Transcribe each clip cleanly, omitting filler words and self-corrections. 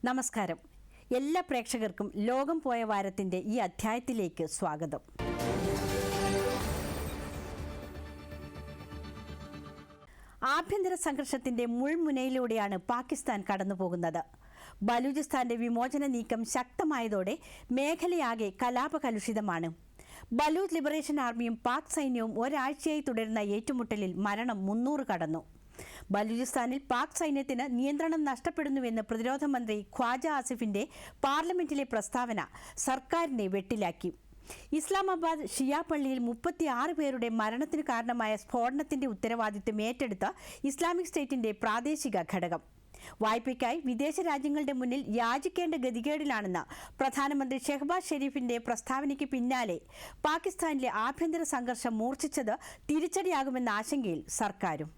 നമസ്കാരം. എല്ലാ പ്രേക്ഷകർക്കും ലോകം പോയ വാരത്തിൻ്റെ ഈ അധ്യായത്തിലേക്ക് സ്വാഗതം. ആഭ്യന്തര സംഘർഷത്തിൻ്റെ മുൾമുനയിലൂടെയാണ് പാകിസ്ഥാൻ കടന്നുപോകുന്നത്. ബലൂചിസ്ഥാന്റെ വിമോചന നീക്കം ശക്തമായതോടെ മേഖലയാകെ കലാപകലുഷിതമാണ്. ബലൂച്ച് ലിബറേഷൻ ആർമിയും പാക് സൈന്യവും ഒരാഴ്ചയായി തുടരുന്ന ഏറ്റുമുട്ടലിൽ മരണം 300 കടന്നു. ബലൂചിസ്ഥാനിൽ പാക് സൈന്യത്തിന് നിയന്ത്രണം നഷ്ടപ്പെടുന്നുവെന്ന് പ്രതിരോധ മന്ത്രി ഖ്വാജ ആസിഫിന്റെ പാർലമെന്റിലെ പ്രസ്താവന സർക്കാരിനെ വെട്ടിലാക്കി. ഇസ്ലാമാബാദ് ഷിയ പള്ളിയിൽ 36 പേരുടെ മരണത്തിന് കാരണമായ സ്ഫോടനത്തിന്റെ ഉത്തരവാദിത്വം ഏറ്റെടുത്ത ഇസ്ലാമിക് സ്റ്റേറ്റിന്റെ പ്രാദേശിക ഘടകം വായ്പയ്ക്കായി വിദേശ രാജ്യങ്ങളുടെ മുന്നിൽ യാചിക്കേണ്ട ഗതികേടിലാണെന്ന് പ്രധാനമന്ത്രി ഷെഹ്ബാസ് ഷെരീഫിന്റെ പ്രസ്താവനയ്ക്ക് പിന്നാലെ പാകിസ്ഥാനിലെ ആഭ്യന്തര സംഘർഷം മൂർച്ഛിച്ചത് തിരിച്ചടിയാകുമെന്ന ആശങ്കയിൽ സർക്കാരും.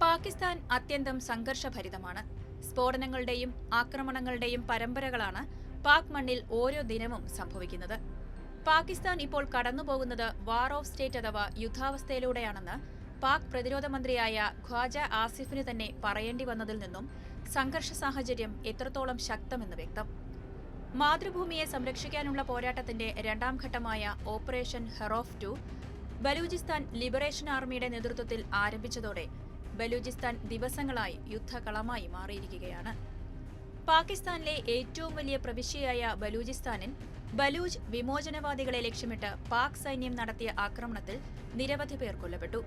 പാകിസ്ഥാൻ അത്യന്തം സംഘർഷഭരിതമാണ്. സ്ഫോടനങ്ങളുടെയും ആക്രമണങ്ങളുടെയും പരമ്പരകളാണ് പാക് മണ്ണിൽ ഓരോ ദിനവും സംഭവിക്കുന്നത്. പാകിസ്ഥാൻ ഇപ്പോൾ കടന്നുപോകുന്നത് വാർ ഓഫ് സ്റ്റേറ്റ് അഥവാ യുദ്ധാവസ്ഥയിലൂടെയാണെന്ന് പാക് പ്രതിരോധ മന്ത്രിയായ ഖ്വാജ ആസിഫിന് തന്നെ പറയേണ്ടി വന്നതിൽ നിന്നും സംഘർഷ സാഹചര്യം എത്രത്തോളം ശക്തമെന്ന് വ്യക്തം. മാതൃഭൂമിയെ സംരക്ഷിക്കാനുള്ള പോരാട്ടത്തിന്റെ രണ്ടാം ഘട്ടമായ ഓപ്പറേഷൻ ഹെറോഫ് 2 ബലൂചിസ്ഥാൻ ലിബറേഷൻ ആർമിയുടെ നേതൃത്വത്തിൽ ആരംഭിച്ചതോടെ ബലൂചിസ്ഥാൻ ദിവസങ്ങളായി യുദ്ധകളമായി മാറിയിരിക്കുകയാണ്. പാകിസ്ഥാനിലെ ഏറ്റവും വലിയ പ്രവിശ്യയായ ബലൂചിസ്ഥാനിൽ ബലൂച്ച് വിമോചനവാദികളെ ലക്ഷ്യമിട്ട് പാക് സൈന്യം നടത്തിയ ആക്രമണത്തിൽ നിരവധി പേർ കൊല്ലപ്പെട്ടു.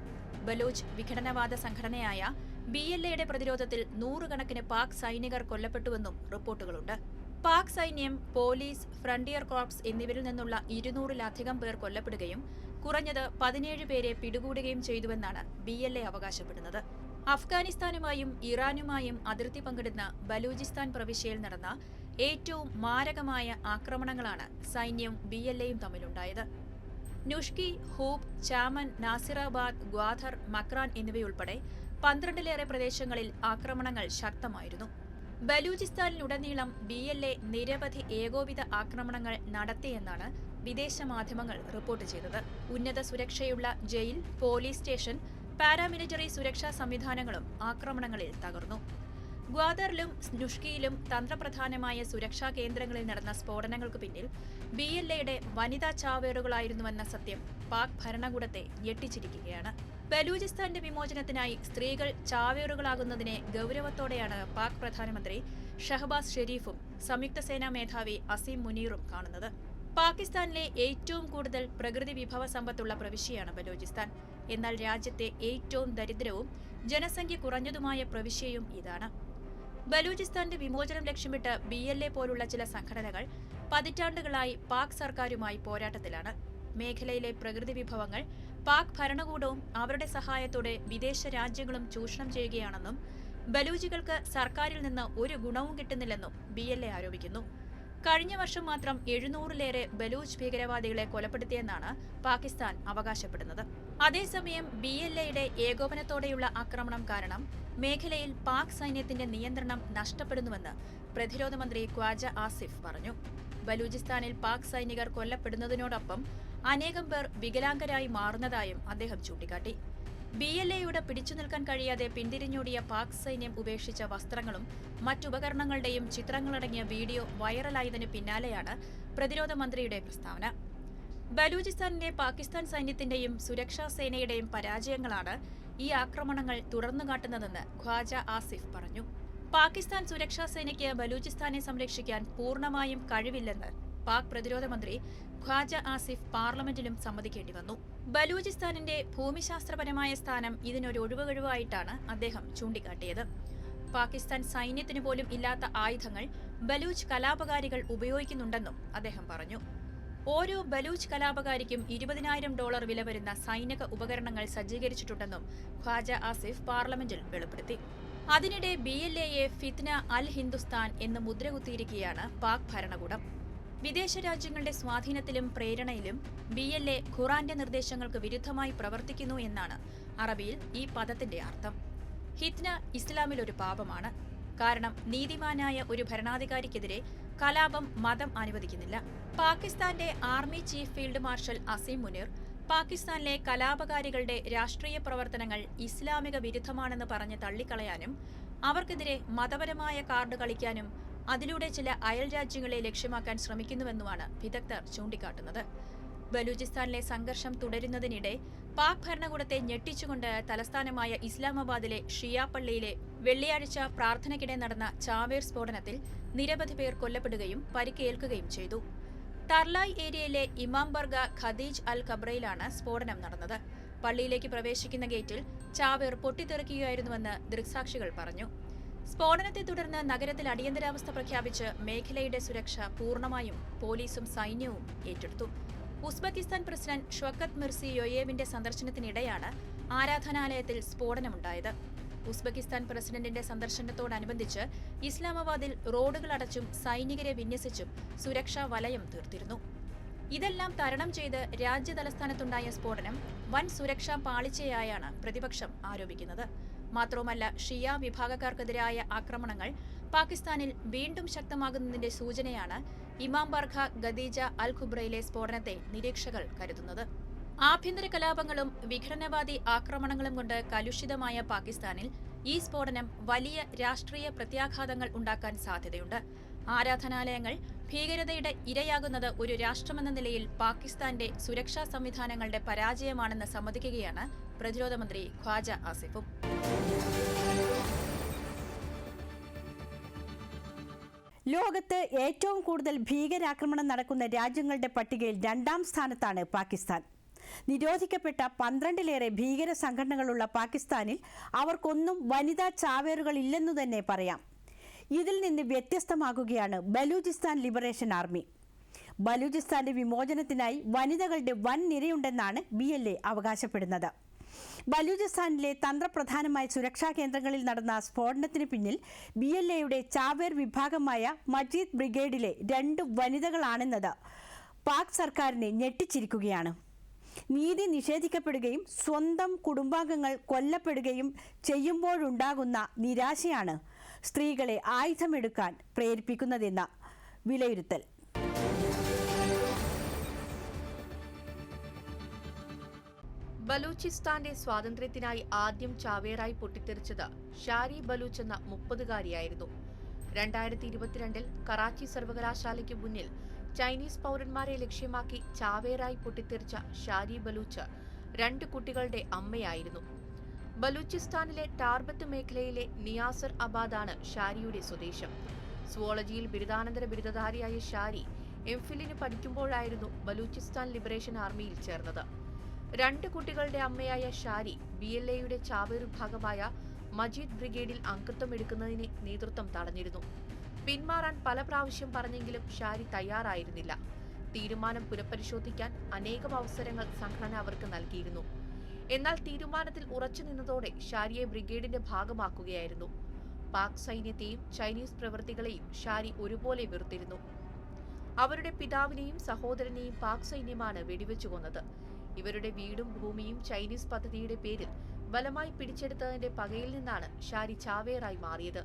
ബലൂച്ച് വിഘടനവാദ സംഘടനയായ BLA പ്രതിരോധത്തിൽ 100 കണക്കിന് പാക് സൈനികർ കൊല്ലപ്പെട്ടുവെന്നും റിപ്പോർട്ടുകളുണ്ട്. പാക് സൈന്യം, പോലീസ്, ഫ്രണ്ടിയർ കോർപ്സ് എന്നിവരിൽ നിന്നുള്ള 200-ലധികം പേർ കൊല്ലപ്പെടുകയും കുറഞ്ഞത് 17 പേരെ പിടികൂടുകയും ചെയ്തുവെന്നാണ് BLA അവകാശപ്പെടുന്നത്. അഫ്ഗാനിസ്ഥാനുമായും ഇറാനുമായും അതിർത്തി പങ്കിടുന്ന ബലൂചിസ്ഥാൻ പ്രവിശ്യയിൽ നടന്ന ഏറ്റവും മാരകമായ ആക്രമണങ്ങളാണ് സൈന്യവും BLAയും തമ്മിലുണ്ടായത്. നുഷ്കി, ഹൂബ്, ചാമൻ, നാസിറാബാദ്, ഗ്വാദർ, മക്രാൻ എന്നിവയുൾപ്പെടെ 12-ലേറെ പ്രദേശങ്ങളിൽ ആക്രമണങ്ങൾ ശക്തമായിരുന്നു. ബലൂചിസ്ഥാനിലുടനീളം BLA നിരവധി ഏകോപിത ആക്രമണങ്ങൾ നടത്തിയെന്നാണ് വിദേശ മാധ്യമങ്ങൾ റിപ്പോർട്ട് ചെയ്തത്. ഉന്നത സുരക്ഷയുള്ള ജയിൽ, പോലീസ് സ്റ്റേഷൻ, പാരാമിലിറ്ററി സുരക്ഷാ സംവിധാനങ്ങളും ആക്രമണങ്ങളിൽ തകർന്നു. ഗ്വാദറിലും നുഷ്കിയിലും തന്ത്രപ്രധാനമായ സുരക്ഷാ കേന്ദ്രങ്ങളിൽ നടന്ന സ്ഫോടനങ്ങൾക്ക് പിന്നിൽ BLAയുടെ വനിതാ ചാവേറുകളായിരുന്നുവെന്ന സത്യം പാക് ഭരണകൂടത്തെ ഞെട്ടിച്ചിരിക്കുകയാണ്. ബലൂചിസ്ഥാന്റെ വിമോചനത്തിനായി സ്ത്രീകൾ ചാവേറുകളാകുന്നതിനെ ഗൗരവത്തോടെയാണ് പാക് പ്രധാനമന്ത്രി ഷഹബാസ് ഷെരീഫും സംയുക്ത സേനാ മേധാവി അസീം മുനീറും കാണുന്നത്. പാകിസ്ഥാനിലെ ഏറ്റവും കൂടുതൽ പ്രകൃതി വിഭവ സമ്പത്തുള്ള പ്രവിശ്യയാണ് ബലൂചിസ്ഥാൻ. എന്നാൽ രാജ്യത്തെ ഏറ്റവും ദരിദ്രവും ജനസംഖ്യ കുറഞ്ഞതുമായ പ്രവിശ്യയും ഇതാണ്. ബലൂചിസ്ഥാന്റെ വിമോചനം ലക്ഷ്യമിട്ട് BLA പോലുള്ള ചില സംഘടനകൾ പതിറ്റാണ്ടുകളായി പാക് സർക്കാരുമായി പോരാട്ടത്തിലാണ്. മേഖലയിലെ പ്രകൃതി വിഭവങ്ങൾ പാക് ഭരണകൂടവും അവരുടെ സഹായത്തോടെ വിദേശ രാജ്യങ്ങളും ചൂഷണം ചെയ്യുകയാണെന്നും ബലൂചികൾക്ക് സർക്കാരിൽ നിന്ന് ഒരു ഗുണവും കിട്ടുന്നില്ലെന്നും BLA ആരോപിക്കുന്നു. കഴിഞ്ഞ വർഷം മാത്രം 700-ലേറെ ബലൂച്ച് ഭീകരവാദികളെ കൊലപ്പെടുത്തിയെന്നാണ് പാകിസ്ഥാൻ അവകാശപ്പെടുന്നത്. അതേസമയം BLAയുടെ ഏകോപനത്തോടെയുള്ള ആക്രമണം കാരണം മേഖലയിൽ പാക് സൈന്യത്തിന്റെ നിയന്ത്രണം നഷ്ടപ്പെടുന്നുവെന്ന് പ്രതിരോധ മന്ത്രി ഖ്വാജ ആസിഫ് പറഞ്ഞു. ബലൂചിസ്ഥാനിൽ പാക് സൈനികർ കൊല്ലപ്പെടുന്നതിനോടൊപ്പം അനേകം പേർ വികലാംഗരായി മാറുന്നതായും അദ്ദേഹം ചൂണ്ടിക്കാട്ടി. BLAയുടെ പിടിച്ചു നിൽക്കാൻ കഴിയാതെ പിന്തിരിഞ്ഞോടിയ പാക് സൈന്യം ഉപേക്ഷിച്ച വസ്ത്രങ്ങളും മറ്റുപകരണങ്ങളുടെയും ചിത്രങ്ങളടങ്ങിയ വീഡിയോ വൈറലായതിനു പിന്നാലെയാണ് പ്രതിരോധ മന്ത്രിയുടെ പ്രസ്താവന. ബലൂചിസ്ഥാനിലെ പാകിസ്ഥാൻ സൈന്യത്തിന്റെയും സുരക്ഷാ സേനയുടെയും പരാജയങ്ങളാണ് ഈ ആക്രമണങ്ങൾ തുറന്നു കാട്ടുന്നതെന്ന് ഖ്വാജ ആസിഫ് പറഞ്ഞു. പാകിസ്ഥാൻ സുരക്ഷാ സേനയ്ക്ക് ബലൂചിസ്ഥാനെ സംരക്ഷിക്കാൻ പൂർണ്ണമായും കഴിവില്ലെന്ന് പാക് പ്രതിരോധ മന്ത്രി ഖ്വാജ ആസിഫ് പാർലമെന്റിലും സമ്മതിക്കേണ്ടി വന്നു. ബലൂചിസ്ഥാനിന്റെ ഭൂമിശാസ്ത്രപരമായ സ്ഥാനം ഇതിനൊരു ഒഴിവുകഴിവായിട്ടാണ് അദ്ദേഹം ചൂണ്ടിക്കാട്ടിയത്. പാകിസ്ഥാൻ സൈന്യത്തിനു പോലും ഇല്ലാത്ത ആയുധങ്ങൾ ബലൂച്ച് കലാപകാരികൾ ഉപയോഗിക്കുന്നുണ്ടെന്നും അദ്ദേഹം പറഞ്ഞു. ഓരോ ബലൂച്ച് കലാപകാരിക്കും $20,000 വില വരുന്ന സൈനിക ഉപകരണങ്ങൾ സജ്ജീകരിച്ചിട്ടുണ്ടെന്നും ഖ്വാജ ആസിഫ് പാർലമെന്റിൽ വെളിപ്പെടുത്തി. അതിനിടെ BLAയെ ഫിത്ന അൽ ഹിന്ദുസ്ഥാൻ എന്ന് മുദ്രകുത്തിയിരിക്കുകയാണ് പാക് ഭരണകൂടം. വിദേശ രാജ്യങ്ങളുടെ സ്വാധീനത്തിലും പ്രേരണയിലും BLA ഖുറാന്റെ നിർദ്ദേശങ്ങൾക്ക് വിരുദ്ധമായി പ്രവർത്തിക്കുന്നു എന്നാണ് അറബിയിൽ ഈ പദത്തിന്റെ അർത്ഥം. ഹിത്ന ഇസ്ലാമിലൊരു പാപമാണ്. കാരണം നീതിമാനായ ഒരു ഭരണാധികാരിക്കെതിരെ കലാപം മതം അനുവദിക്കുന്നില്ല. പാകിസ്ഥാന്റെ army chief field marshal Asim Munir പാകിസ്ഥാനിലെ കലാപകാരികളുടെ രാഷ്ട്രീയ പ്രവർത്തനങ്ങൾ ഇസ്ലാമിക വിരുദ്ധമാണെന്ന് പറഞ്ഞ് തള്ളിക്കളയാനും അവർക്കെതിരെ മതപരമായ കാർഡ് കളിക്കാനും അതിലൂടെ ചില അയൽ രാജ്യങ്ങളെ ലക്ഷ്യമാക്കാൻ ശ്രമിക്കുന്നുവെന്നുമാണ് വിദഗ്ധർ ചൂണ്ടിക്കാട്ടുന്നത്. ബലൂചിസ്ഥാനിലെ സംഘർഷം തുടരുന്നതിനിടെ പാക് ഭരണകൂടത്തെ ഞെട്ടിച്ചുകൊണ്ട് തലസ്ഥാനമായ ഇസ്ലാമാബാദിലെ ഷിയ പള്ളിയിലെ വെള്ളിയാഴ്ച പ്രാർത്ഥനയ്ക്കിടെ നടന്ന ചാവേർ സ്ഫോടനത്തിൽ നിരവധി പേർ കൊല്ലപ്പെടുകയും പരിക്കേൽക്കുകയും ചെയ്തു. തർലായ് ഏരിയയിലെ ഇമാം ബർഗ ഖദീജ് അൽ ഖബ്രയിലാണ് സ്ഫോടനം നടന്നത്. പള്ളിയിലേക്ക് പ്രവേശിക്കുന്ന ഗേറ്റിൽ ചാവേർ പൊട്ടിത്തെറിക്കുകയായിരുന്നുവെന്ന് ദൃക്സാക്ഷികൾ പറഞ്ഞു. സ്ഫോടനത്തെ തുടർന്ന് നഗരത്തിൽ അടിയന്തരാവസ്ഥ പ്രഖ്യാപിച്ച് മേഖലയുടെ സുരക്ഷ പൂർണ്ണമായും പോലീസും സൈന്യവും ഏറ്റെടുത്തു. ഉസ്ബെക്കിസ്ഥാൻ പ്രസിഡന്റ് ഷവക്കത്ത് മിർസിയോയേവിന്റെ സന്ദർശനത്തിനിടെയാണ് ആരാധനാലയത്തിൽ സ്ഫോടനമുണ്ടായത്. ഉസ്ബെക്കിസ്ഥാൻ പ്രസിഡന്റിന്റെ സന്ദർശനത്തോടനുബന്ധിച്ച് ഇസ്ലാമാബാദിൽ റോഡുകൾ അടച്ചും സൈനികരെ വിന്യസിച്ചും സുരക്ഷാ വലയം തീർത്തിരുന്നു. ഇതെല്ലാം തരണം ചെയ്ത് രാജ്യതലസ്ഥാനത്തുണ്ടായ സ്ഫോടനം വൻ സുരക്ഷാ പാളിച്ചയായാണ് പ്രതിപക്ഷം ആരോപിക്കുന്നത്. മാത്രവുമല്ല, ഷിയ വിഭാഗക്കാർക്കെതിരായ ആക്രമണങ്ങൾ പാകിസ്ഥാനിൽ വീണ്ടും ശക്തമാകുന്നതിന്റെ സൂചനയാണ് ഇമാം ബർഖ ഖദീജ അൽ ഖുബ്രയിലെ സ്ഫോടനത്തെ നിരീക്ഷകർ കരുതുന്നത്. ആഭ്യന്തര കലാപങ്ങളും വിഘടനവാദി ആക്രമണങ്ങളും കൊണ്ട് കലുഷിതമായ പാകിസ്ഥാനിൽ ഈ സ്ഫോടനം വലിയ രാഷ്ട്രീയ പ്രത്യാഘാതങ്ങൾ ഉണ്ടാക്കാൻ സാധ്യതയുണ്ട്. ആരാധനാലയങ്ങൾ ഭീകരതയുടെ ഇരയാകുന്നത് ഒരു രാഷ്ട്രമെന്ന നിലയിൽ പാകിസ്ഥാന്റെ സുരക്ഷാ സംവിധാനങ്ങളുടെ പരാജയമാണെന്ന് സമ്മതിക്കുകയാണ് പ്രതിരോധ മന്ത്രി ഖ്വാജ ആസിഫും. ലോകത്ത് ഏറ്റവും കൂടുതൽ ഭീകരാക്രമണം നടക്കുന്ന രാജ്യങ്ങളുടെ പട്ടികയിൽ 2ാം സ്ഥാനത്താണ് പാകിസ്ഥാൻ. നിരോധിക്കപ്പെട്ട 12ലേറെ ഭീകര സംഘടനകളുള്ള പാകിസ്ഥാനിൽ അവർക്കൊന്നും വനിതാ ചാവേറുകൾ ഇല്ലെന്നു തന്നെ പറയാം. ഇതിൽ നിന്ന് വ്യത്യസ്തമാകുകയാണ് ബലൂചിസ്ഥാൻ ലിബറേഷൻ ആർമി. ബലൂചിസ്ഥാന്റെ വിമോചനത്തിനായി വനിതകളുടെ വൻ നിരയുണ്ടെന്നാണ് BLA അവകാശപ്പെടുന്നത്. ബലൂചിസ്ഥാനിലെ തന്ത്രപ്രധാനമായ സുരക്ഷാ കേന്ദ്രങ്ങളിൽ നടന്ന സ്ഫോടനത്തിന് പിന്നിൽ BLAയുടെ ചാവേർ വിഭാഗമായ മജീദ് ബ്രിഗേഡിലെ 2 വനിതകളാണെന്നത് പാക് സർക്കാരിനെ ഞെട്ടിച്ചിരിക്കുകയാണ്. നീതി നിഷേധിക്കപ്പെടുകയും സ്വന്തം കുടുംബാംഗങ്ങൾ കൊല്ലപ്പെടുകയും ചെയ്യുമ്പോഴുണ്ടാകുന്ന നിരാശയാണ് സ്ത്രീകളെ ആയുധമെടുക്കാൻ പ്രേരിപ്പിക്കുന്നതെന്ന വിലയിരുത്തൽ. ബലൂചിസ്ഥാന്റെ സ്വാതന്ത്ര്യത്തിനായി ആദ്യം ചാവേറായി പൊട്ടിത്തെറിച്ചത് ഷാരി ബലൂച്ച് എന്ന 30-കാരിയായിരുന്നു. 2022 കറാച്ചി സർവകലാശാലയ്ക്ക് മുന്നിൽ ചൈനീസ് പൗരന്മാരെ ലക്ഷ്യമാക്കി ചാവേറായി പൊട്ടിത്തെറിച്ച ഷാരി ബലൂച്ച് 2 കുട്ടികളുടെ അമ്മയായിരുന്നു. ബലൂചിസ്ഥാനിലെ ടാർബത്ത് മേഖലയിലെ നിയാസർ അബാദാണ് ഷാരിയുടെ സ്വദേശം. സുവോളജിയിൽ ബിരുദാനന്തര ബിരുദധാരിയായ ഷാരി എംഫിലിന് പഠിക്കുമ്പോഴായിരുന്നു ബലൂചിസ്ഥാൻ ലിബറേഷൻ ആർമിയിൽ ചേർന്നത്. 2 കുട്ടികളുടെ അമ്മയായ ഷാരി BLAയുടെ ചാവേർ വിഭാഗമായ മജീദ് ബ്രിഗേഡിൽ അംഗത്വം എടുക്കുന്നതിന് നേതൃത്വം തടഞ്ഞിരുന്നു. പിന്മാറാൻ പല പ്രാവശ്യം പറഞ്ഞെങ്കിലും ഷാരി തയ്യാറായിരുന്നില്ല. തീരുമാനം പുനഃപരിശോധിക്കാൻ അനേകം അവസരങ്ങൾ സംഘടന അവർക്ക് നൽകിയിരുന്നു. എന്നാൽ തീരുമാനത്തിൽ ഉറച്ചു നിന്നതോടെ ഷാരിയെ ബ്രിഗേഡിന്റെ ഭാഗമാക്കുകയായിരുന്നു. പാക് സൈന്യത്തെയും ചൈനീസ് പ്രവൃത്തികളെയും ഷാരി ഒരുപോലെ വെറുത്തിരുന്നു. അവരുടെ പിതാവിനെയും സഹോദരനെയും പാക് സൈന്യമാണ് വെടിവെച്ചു കൊന്നത്. ഇവരുടെ വീടും ഭൂമിയും ചൈനീസ് പദ്ധതിയുടെ പേരിൽ ബലമായി പിടിച്ചെടുത്തതിന്റെ പകയിൽ നിന്നാണ് ഷാരി ചാവേറായി മാറിയത്.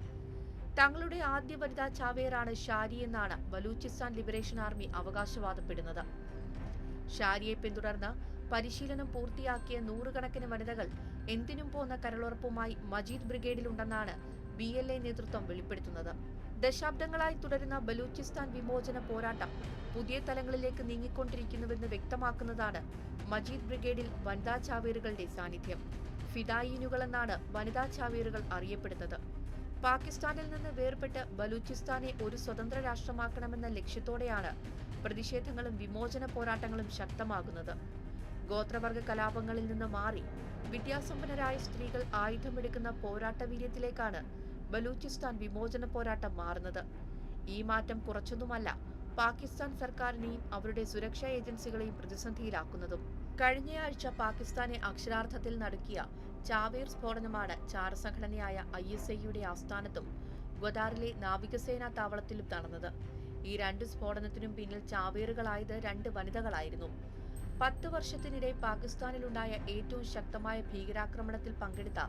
തങ്ങളുടെ ആദ്യ വനിതാ ചാവേറാണ് ഷാരി എന്നാണ് ബലൂചിസ്ഥാൻ ലിബറേഷൻ ആർമി അവകാശവാദപ്പെടുന്നത്. ഷാരിയെ പിന്തുടർന്ന് പരിശീലനം പൂർത്തിയാക്കിയ 100 കണക്കിന് വനിതകൾ എന്തിനും പോന്ന കരളുറപ്പുമായി മജീദ് ബ്രിഗേഡിലുണ്ടെന്നാണ് BLA നേതൃത്വം വെളിപ്പെടുത്തുന്നത്. ദശാബ്ദങ്ങളായി തുടരുന്ന ബലൂചിസ്ഥാൻ വിമോചന പോരാട്ടം പുതിയ തലങ്ങളിലേക്ക് നീങ്ങിക്കൊണ്ടിരിക്കുന്നുവെന്ന് വ്യക്തമാക്കുന്നതാണ് മജീദ് ബ്രിഗേഡിൽ വനിതാ ചാവേറുകളുടെ സാന്നിധ്യം. ഫിദായിനുകളെന്നാണ് വനിതാ ചാവേറുകൾ അറിയപ്പെടുന്നത്. പാകിസ്ഥാനിൽ നിന്ന് വേർപെട്ട് ബലൂചിസ്ഥാനെ ഒരു സ്വതന്ത്ര രാഷ്ട്രമാക്കണമെന്ന ലക്ഷ്യത്തോടെയാണ് പ്രതിഷേധങ്ങളും വിമോചന പോരാട്ടങ്ങളും ശക്തമാകുന്നത്. ഗോത്രവർഗ കലാപങ്ങളിൽ നിന്ന് മാറി വിദ്യാസമ്പന്നരായ സ്ത്രീകൾ ആയുധമെടുക്കുന്ന പോരാട്ടവീര്യത്തിലേക്കാണ് ബലൂചിസ്ഥാൻ വിമോചന പോരാട്ടം മാറുന്നത്. ഈ മാറ്റം കുറച്ചൊന്നുമല്ല പാകിസ്ഥാൻ സർക്കാരിനെയും അവരുടെ സുരക്ഷാ ഏജൻസികളെയും പ്രതിസന്ധിയിലാക്കുന്നതും. കഴിഞ്ഞയാഴ്ച പാകിസ്ഥാനെ അക്ഷരാർത്ഥത്തിൽ നടുക്കിയ ചാവേർ സ്ഫോടനമാണ് ചാരസംഘടനയായ ISIയുടെ ആസ്ഥാനത്തും ഗ്വദാറിലെ നാവികസേനാ താവളത്തിലും നടന്നത്. ഈ 2 സ്ഫോടനത്തിനും പിന്നിൽ ചാവേറുകളായത് 2 വനിതകളായിരുന്നു. 10 വർഷത്തിനിടെ പാകിസ്ഥാനിലുണ്ടായ ഏറ്റവും ശക്തമായ ഭീകരാക്രമണത്തിൽ പങ്കെടുത്ത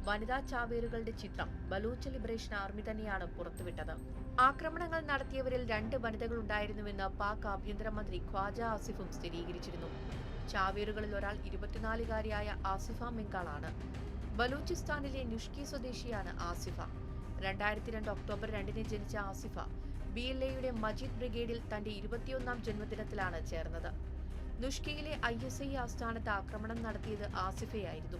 വനിതാ ചാവേറുകളുടെ ചിത്രം ബലൂച്ച് ലിബറേഷൻ ആർമി തന്നെയാണ് പുറത്തുവിട്ടത്. ആക്രമണങ്ങൾ നടത്തിയവരിൽ 2 വനിതകൾ ഉണ്ടായിരുന്നുവെന്ന് പാക് ആഭ്യന്തരമന്ത്രി ഖ്വാജ ആസിഫും സ്ഥിരീകരിച്ചിരുന്നു. ചാവേറുകളിൽ ഒരാൾ 24-കാരിയായ ആസിഫ മെങ്കാളാണ്. ബലൂചിസ്ഥാനിലെ നുഷ്കി സ്വദേശിയാണ് ആസിഫ. 2002 ഒക്ടോബർ 2 ജനിച്ച ആസിഫ BLA-യുടെ മജീദ് ബ്രിഗേഡിൽ തന്റെ 21ാം ജന്മദിനത്തിലാണ് ചേർന്നത്. നുഷ്കിയിലെ ISI ആസ്ഥാനത്ത് ആക്രമണം നടത്തിയത് ആസിഫയായിരുന്നു.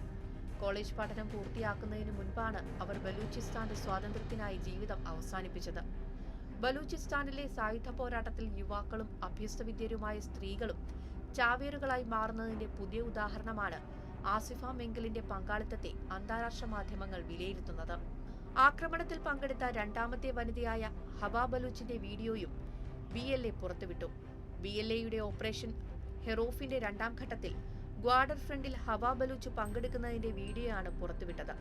കോളേജ് പഠനം പൂർത്തിയാക്കുന്നതിന് മുൻപാണ് അവർ ബലൂചിസ്ഥാന്റെ സ്വാതന്ത്ര്യത്തിനായി ജീവിതം അവസാനിപ്പിച്ചത്. ബലൂചിസ്ഥാനിലെ സായുധ പോരാട്ടത്തിൽ യുവാക്കളും അഭ്യസ്തവിദ്യരുമായ സ്ത്രീകളും ചാവേറുകളായി മാറുന്നതിന്റെ പുതിയ ഉദാഹരണമാണ് ആസിഫ മെങ്കലിന്റെ പങ്കാളിത്തത്തെ അന്താരാഷ്ട്ര മാധ്യമങ്ങൾ വിലയിരുത്തുന്നത്. ആക്രമണത്തിൽ പങ്കെടുത്ത രണ്ടാമത്തെ വനിതയായ ഹവ ബലൂച്ചിന്റെ വീഡിയോയും BLA പുറത്തുവിട്ടു. BLA-യുടെ ഓപ്പറേഷൻ ഹെറോഫിന്റെ 2ാം ഘട്ടത്തിൽ ഗ്വാഡർ ഫ്രണ്ടിൽ ഹവ ബലൂച്ച് പങ്കെടുക്കുന്നതിന്റെ വീഡിയോയാണ് പുറത്തുവിട്ടത്.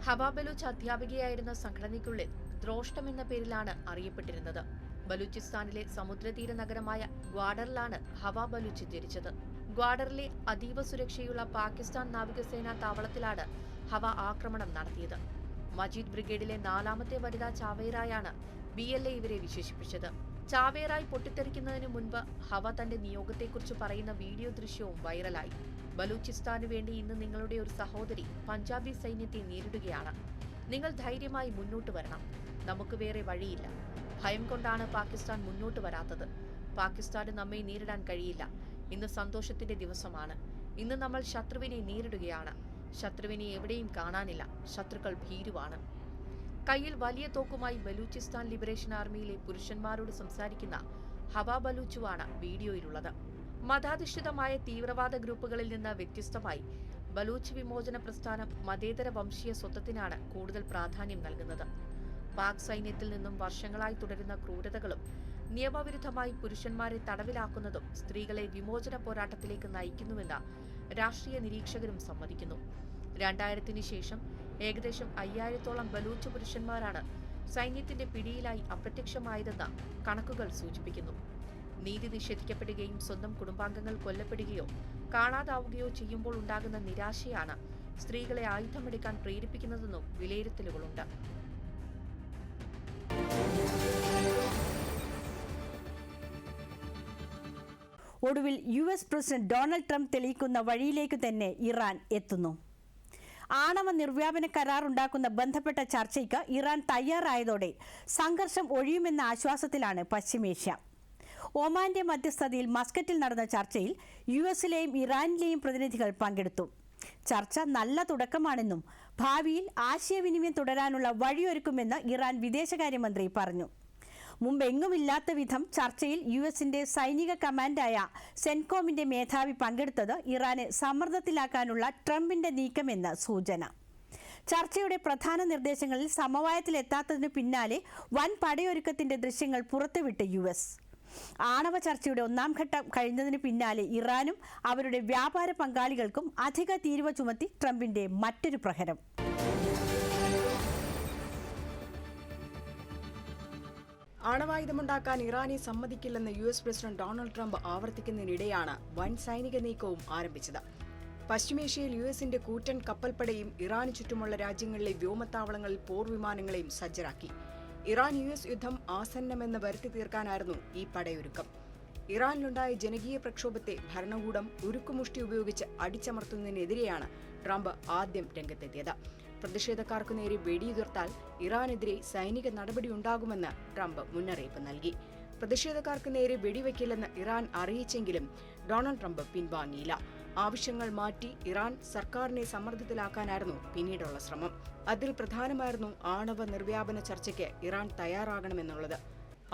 ഹവ ബലൂച്ച് അധ്യാപികയായിരുന്ന സംഘടനയ്ക്കുള്ളിൽ ദ്രോഷ്ടം എന്ന പേരിലാണ് അറിയപ്പെട്ടിരുന്നത്. ബലൂചിസ്ഥാനിലെ സമുദ്രതീര നഗരമായ ഗ്വാഡറിലാണ് ഹവ ബലൂച്ച് ജനിച്ചത്. ഗ്വാഡറിലെ അതീവ സുരക്ഷയുള്ള പാകിസ്ഥാൻ നാവികസേനാ താവളത്തിലാണ് ഹവ ആക്രമണം നടത്തിയത്. മജീദ് ബ്രിഗേഡിലെ 4ാമത്തെ വനിതാ ചാവേറായാണ് BLA ഇവരെ വിശേഷിപ്പിച്ചത്. ചാവേറായി പൊട്ടിത്തെറിക്കുന്നതിന് മുൻപ് ഹവ തന്റെ നിയോഗത്തെക്കുറിച്ച് പറയുന്ന വീഡിയോ ദൃശ്യവും വൈറലായി. ബലൂചിസ്ഥാനു വേണ്ടി ഇന്ന് നിങ്ങളുടെ ഒരു സഹോദരി പഞ്ചാബി സൈന്യത്തെ നേരിടുകയാണ്. നിങ്ങൾ ധൈര്യമായി മുന്നോട്ട് വരണം. നമുക്ക് വേറെ വഴിയില്ല. ഭയം കൊണ്ടാണ് പാകിസ്ഥാൻ മുന്നോട്ട് വരാത്തത്. പാകിസ്ഥാന് നമ്മെ നേരിടാൻ കഴിയില്ല. ഇന്ന് സന്തോഷത്തിന്റെ ദിവസമാണ്. ഇന്ന് നമ്മൾ ശത്രുവിനെ നേരിടുകയാണ്. ശത്രുവിനെ എവിടെയും കാണാനില്ല. ശത്രുക്കൾ ഭീരുവാണ്. കയ്യിൽ വലിയ തോക്കുമായി ബലൂചിസ്ഥാൻ ലിബറേഷൻ ആർമിയിലെ പുരുഷന്മാരോട് സംസാരിക്കുന്ന ഹവ ബലൂച്ചുവാണ് വീഡിയോയിലുള്ളത്. മതാധിഷ്ഠിതമായ തീവ്രവാദ ഗ്രൂപ്പുകളിൽ നിന്ന് വ്യത്യസ്തമായി ബലൂച്ച് വിമോചന പ്രസ്ഥാനം മതേതര വംശീയ സ്വത്വത്തിനാണ് കൂടുതൽ പ്രാധാന്യം നൽകുന്നത്. പാക് സൈന്യത്തിൽ നിന്നും വർഷങ്ങളായി തുടരുന്ന ക്രൂരതകളും നിയമവിരുദ്ധമായി പുരുഷന്മാരെ തടവിലാക്കുന്നതും സ്ത്രീകളെ വിമോചന പോരാട്ടത്തിലേക്ക് നയിക്കുന്നുവെന്ന് രാഷ്ട്രീയ നിരീക്ഷകരും സമ്മതിക്കുന്നു. 2000-ന് ശേഷം ഏകദേശം 5000-ഓളം ബലൂച്ച് പുരുഷന്മാരാണ് സൈന്യത്തിന്റെ പിടിയിലായി അപ്രത്യക്ഷമായതെന്ന് കണക്കുകൾ സൂചിപ്പിക്കുന്നു. നീതി നിഷേധിക്കപ്പെടുകയും സ്വന്തം കുടുംബാംഗങ്ങൾ കൊല്ലപ്പെടുകയോ കാണാതാവുകയോ ചെയ്യുമ്പോൾ ഉണ്ടാകുന്ന നിരാശയാണ് സ്ത്രീകളെ ആയുധമെടുക്കാൻ പ്രേരിപ്പിക്കുന്നതെന്നും വിലയിരുത്തലുകളുണ്ട്. ഒടുവിൽ US പ്രസിഡന്റ് ഡൊണാൾഡ് ട്രംപ് തെളിയിക്കുന്ന വഴിയിലേക്ക് തന്നെ ഇറാൻ എത്തുന്നു. ആണവ നിർവ്യാപന കരാർ ഉണ്ടാക്കുന്ന ബന്ധപ്പെട്ട ചർച്ചയ്ക്ക് ഇറാൻ തയ്യാറായതോടെ സംഘർഷം ഒഴിയുമെന്ന ആശ്വാസത്തിലാണ് പശ്ചിമേഷ്യ. ഒമാന്റെ മധ്യസ്ഥതയിൽ മസ്കറ്റിൽ നടന്ന ചർച്ചയിൽ US-ലെയും ഇറാനിലെയും പ്രതിനിധികൾ പങ്കെടുത്തു. ചർച്ച നല്ല തുടക്കമാണെന്നും ഭാവിയിൽ ആശയവിനിമയം തുടരാനുള്ള വഴിയൊരുക്കുമെന്ന് ഇറാൻ വിദേശകാര്യമന്ത്രി പറഞ്ഞു. മുമ്പെങ്ങുമില്ലാത്ത വിധം ചർച്ചയിൽ US-ന്റെ സൈനിക കമാൻഡായ സെൻകോമിന്റെ മേധാവി പങ്കെടുത്തത് ഇറാനെ സമ്മർദ്ദത്തിലാക്കാനുള്ള ട്രംപിന്റെ നീക്കമെന്ന് സൂചന. ചർച്ചയുടെ പ്രധാന നിർദ്ദേശങ്ങളിൽ സമവായത്തിലെത്താത്തതിനു പിന്നാലെ വൻ പടയൊരുക്കത്തിന്റെ ദൃശ്യങ്ങൾ പുറത്തുവിട്ട് US. ആണവ ചർച്ചയുടെ 1ാം ഘട്ടം കഴിഞ്ഞതിന് പിന്നാലെ ഇറാനും അവരുടെ വ്യാപാര പങ്കാളികൾക്കും അധിക തീരുവ ചുമത്തി ട്രംപിന്റെ മറ്റൊരു പ്രഹരം. ആണവായുധമുണ്ടാക്കാൻ ഇറാനെ സമ്മതിക്കില്ലെന്ന് US പ്രസിഡന്റ് ഡൊണാൾഡ് ട്രംപ് ആവർത്തിക്കുന്നതിനിടെയാണ് വൻ സൈനിക നീക്കവും ആരംഭിച്ചത്. പശ്ചിമേഷ്യയിൽ US-ന്റെ കൂറ്റൻ കപ്പൽപ്പടയും ഇറാന് ചുറ്റുമുള്ള രാജ്യങ്ങളിലെ വ്യോമത്താവളങ്ങളിൽ പോർവിമാനങ്ങളെയും സജ്ജരാക്കി. ഇറാൻ US യുദ്ധം ആസന്നമെന്ന് വരുത്തി തീർക്കാനായിരുന്നു ഈ പടയൊരുക്കം. ഇറാനിലുണ്ടായ ജനകീയ പ്രക്ഷോഭത്തെ ഭരണകൂടം ഉരുക്കുമുഷ്ടി ഉപയോഗിച്ച് അടിച്ചമർത്തുന്നതിനെതിരെയാണ് ട്രംപ് ആദ്യം രംഗത്തെത്തിയത്. പ്രതിഷേധക്കാർക്കു നേരെ വെടിയുതിർത്താൽ ഇറാനെതിരെ സൈനിക നടപടിയുണ്ടാകുമെന്ന് ട്രംപ് മുന്നറിയിപ്പ് നൽകി. പ്രതിഷേധക്കാർക്ക് നേരെ വെടിവെക്കില്ലെന്ന് ഇറാൻ അറിയിച്ചെങ്കിലും ഡൊണാൾഡ് ട്രംപ് പിൻവാങ്ങിയില്ല. ആവശ്യങ്ങൾ മാറ്റി ഇറാൻ സർക്കാരിനെ സമ്മർദ്ദത്തിലാക്കാനായിരുന്നു പിന്നീടുള്ള ശ്രമം. അതിൽ പ്രധാനമായിരുന്നു ആണവ നിർവ്യാപന ചർച്ചയ്ക്ക് ഇറാൻ തയ്യാറാകണമെന്നുള്ളത്.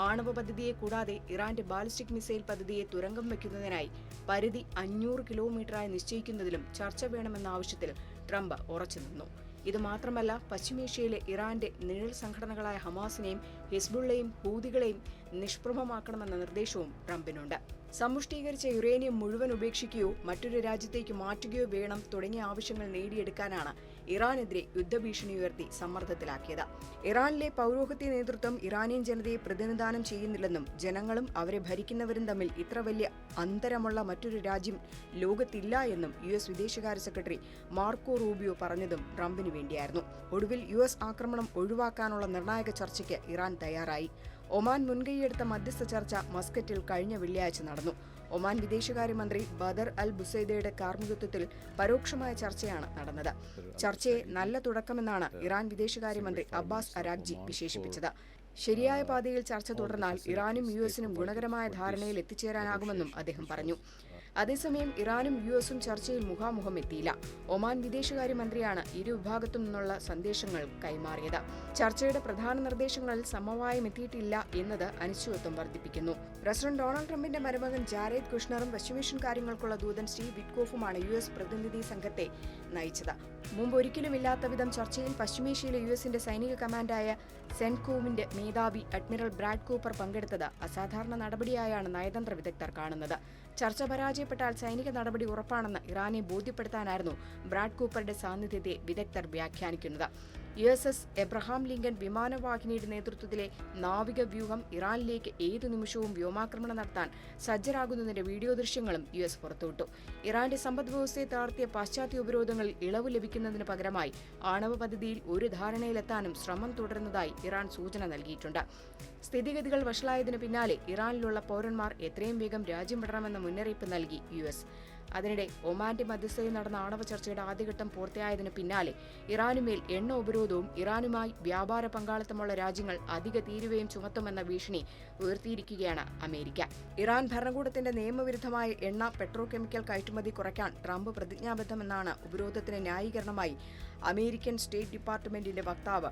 ആണവ പദ്ധതിയെ കൂടാതെ ഇറാന്റെ ബാലിസ്റ്റിക് മിസൈൽ പദ്ധതിയെ തുരങ്കം വയ്ക്കുന്നതിനായി പരിധി 500 കിലോമീറ്ററായി നിശ്ചയിക്കുന്നതിലും ചർച്ച വേണമെന്ന ആവശ്യത്തിൽ ട്രംപ് ഉറച്ചുനിന്നു. ഇതുമാത്രമല്ല, പശ്ചിമേഷ്യയിലെ ഇറാന്റെ നിഴൽ സംഘടനകളായ ഹമാസിനെയും ഹിസ്ബുള്ളയും ഹൂതികളെയും നിഷ്പ്രഭമാക്കണമെന്ന നിർദ്ദേശവും ട്രംപിനുണ്ട്. സമ്പുഷ്ടീകരിച്ച യുറേനിയം മുഴുവൻ ഉപേക്ഷിക്കുകയോ മറ്റൊരു രാജ്യത്തേക്ക് മാറ്റുകയോ വേണം തുടങ്ങിയ ആവശ്യങ്ങൾ നേടിയെടുക്കാനാണ് ഇറാനെതിരെ യുദ്ധഭീഷണി ഉയർത്തി സമ്മർദ്ദത്തിലാക്കിയത്. ഇറാനിലെ പൗരോഹിത്യ നേതൃത്വം ഇറാനിയൻ ജനതയെ പ്രതിനിധാനം ചെയ്യുന്നില്ലെന്നും ജനങ്ങളും അവരെ ഭരിക്കുന്നവരും തമ്മിൽ ഇത്ര വലിയ അന്തരമുള്ള മറ്റൊരു രാജ്യം ലോകത്തില്ല എന്നും US വിദേശകാര്യ സെക്രട്ടറി മാർക്കോ റൂബിയോ പറഞ്ഞതും ട്രംപിന് വേണ്ടിയായിരുന്നു. ഒടുവിൽ US ആക്രമണം ഒഴിവാക്കാനുള്ള നിർണായക ചർച്ചയ്ക്ക് ഇറാൻ തയ്യാറായി. ഒമാൻ മുൻകൈയെടുത്ത മധ്യസ്ഥ ചർച്ച മസ്കറ്റിൽ കഴിഞ്ഞ വെള്ളിയാഴ്ച നടന്നു. ഒമാൻ വിദേശകാര്യമന്ത്രി ബദർ അൽ ബുസൈദയുടെ കാർമ്മികത്വത്തിൽ പരോക്ഷമായ ചർച്ചയാണ് നടന്നത്. ചർച്ചയെ നല്ല തുടക്കമെന്നാണ് ഇറാൻ വിദേശകാര്യമന്ത്രി അബ്ബാസ് അരാഗ്ചി വിശേഷിപ്പിച്ചത്. ശരിയായ പാതയിൽ ചർച്ച തുടർന്നാൽ ഇറാനും യുഎസിനും ഗുണകരമായ ധാരണയിൽ എത്തിച്ചേരാനാകുമെന്നും അദ്ദേഹം പറഞ്ഞു. അതേസമയം ഇറാനും യുഎസും ചർച്ചയിൽ മുഖാമുഖം എത്തിയില്ല. ഒമാൻ വിദേശകാര്യമന്ത്രിയാണ് ഇരു വിഭാഗത്തു നിന്നുള്ള സന്ദേശങ്ങൾ കൈമാറിയത്. ചർച്ചയുടെ പ്രധാന നിർദ്ദേശങ്ങളിൽ സമവായം എത്തിയിട്ടില്ല എന്നത് അനിശ്ചിതത്വം വർദ്ധിപ്പിക്കുന്നു. പ്രസിഡന്റ് ഡൊണാൾഡ് ട്രംപിന്റെ മരുമകൻ ജാരേദ് കുഷ്ണറും പശ്ചിമേഷ്യൻ കാര്യങ്ങൾക്കുള്ള ദൂതൻ സ്റ്റീവ് വിറ്റ്കോഫുമാണ് യുഎസ് പ്രതിനിധി സംഘത്തെ നയിച്ചത്. മുമ്പൊരിക്കലും ഇല്ലാത്ത വിധം ചർച്ചയിൽ പശ്ചിമേഷ്യയിലെ യുഎസിന്റെ സൈനിക കമാൻഡായ സെൻകോമിന്റെ മേധാവി അഡ്മിറൽ ബ്രാഡ് കൂപ്പർ പങ്കെടുത്തത് അസാധാരണ നടപടിയായാണ് നയതന്ത്ര വിദഗ്ധർ കാണുന്നത്. ചർച്ച പരാജയപ്പെട്ടാൽ സൈനിക നടപടി ഉറപ്പാണെന്ന് ഇറാനെ ബോധ്യപ്പെടുത്താനായിരുന്നു ബ്രാഡ് കൂപ്പറുടെ സാന്നിധ്യത്തെ വിദഗ്ധർ വ്യാഖ്യാനിക്കുന്നത്. USS എബ്രഹാം ലിങ്കൻ വിമാനവാഹിനിയുടെ നേതൃത്വത്തിലെ നാവിക വ്യൂഹം ഇറാനിലേക്ക് ഏതു നിമിഷവും വ്യോമാക്രമണം നടത്താൻ സജ്ജരാകുന്നതിന്റെ വീഡിയോ ദൃശ്യങ്ങളും US പുറത്തുവിട്ടു. ഇറാന്റെ സമ്പദ്വ്യവസ്ഥയെ തളർത്തിയ പാശ്ചാത്യ ഉപരോധങ്ങളിൽ ഇളവ് ലഭിക്കുന്നതിന് പകരമായി ആണവ പദ്ധതിയിൽ ഒരു ധാരണയിലെത്താനും ശ്രമം തുടരുന്നതായി ഇറാൻ സൂചന നൽകിയിട്ടുണ്ട്. സ്ഥിതിഗതികൾ വഷളായതിനു പിന്നാലെ ഇറാനിലുള്ള പൗരന്മാർ എത്രയും വേഗം രാജ്യം വിടണമെന്ന മുന്നറിയിപ്പ് നൽകി US. അതിനിടെ ഒമാന്റെ മധ്യസ്ഥതയിൽ നടന്ന ആണവ ചർച്ചയുടെ ആദ്യഘട്ടം പൂർത്തിയായതിനു പിന്നാലെ ഇറാനുമേൽ എണ്ണ ഉപരോധവും ഇറാനുമായി വ്യാപാര പങ്കാളിത്തമുള്ള രാജ്യങ്ങൾ അധിക തീരുവയും ചുമത്തുമെന്ന ഭീഷണി ഉയർത്തിയിരിക്കുകയാണ് അമേരിക്ക. ഇറാൻ ഭരണകൂടത്തിന്റെ നിയമവിരുദ്ധമായ എണ്ണ പെട്രോകെമിക്കൽ കയറ്റുമതി കുറയ്ക്കാൻ ട്രംപ് പ്രതിജ്ഞാബദ്ധമെന്നാണ് ഉപരോധത്തിന് ന്യായീകരണമായി അമേരിക്കൻ സ്റ്റേറ്റ് ഡിപ്പാർട്ട്മെന്റിന്റെ വക്താവ്